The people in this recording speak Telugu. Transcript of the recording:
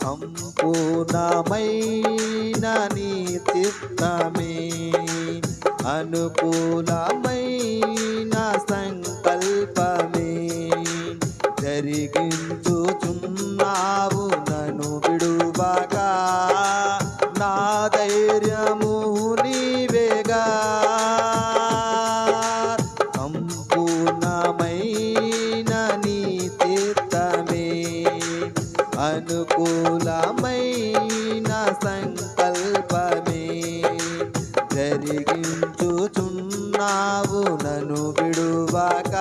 సంపూర్ణమైన నీ చిత్తమే అనుకూలమైన సంకల్పమే జరిగించుచున్నావు నన్ను విడువగా నా ధైర్యము నీవేగా సంపూర్ణమైన నీ చిత్తమే అనుకూలమైన సంకల్పమే జరిగించుచున్నావు నన్ను విడువగా